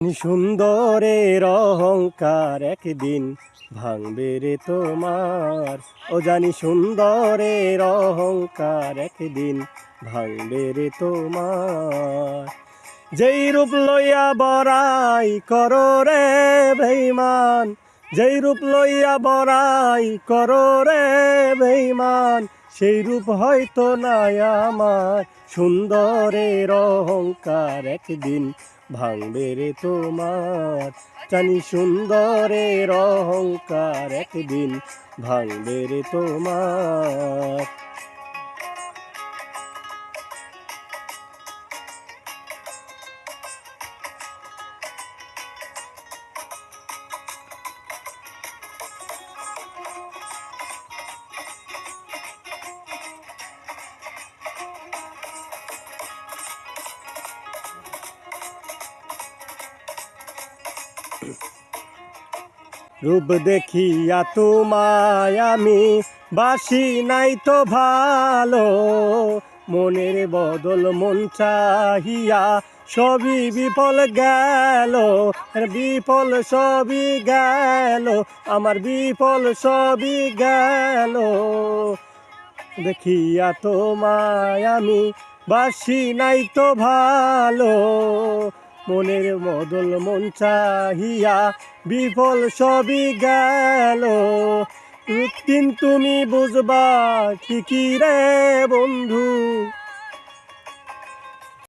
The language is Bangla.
সুন্দরের অহংকার একদিন ভাঙবে রে তোমার। ও জানি সুন্দরের অহংকার একদিন ভাঙবে রে তোমার। যেই রূপ লইয়া বড়াই করো রে বেঈমান, যেই রূপ লইয়া বড়াই করো রে বেঈমান, সেই রূপ হয়তো নাই আমার। সুন্দরের অহংকার একদিন ভাঙবে রে তোমার। জানি সুন্দরের অহংকার একদিন ভাঙবে রে তোমার। রূপ দেখিয়া তোমায় আমি বাসি নাই তো ভালো, মনের বদল মন চাহিয়া সবই বিফল গেল। বিফল সবই গেল, আমার বিফল সবই গেল। দেখিয়া তোমায় আমি বাসি নাই তো ভালো, মনের বদল মন চাহিয়া বিফল সবই গেল। দিন তুমি বুঝবা ঠিকই রে বন্ধু,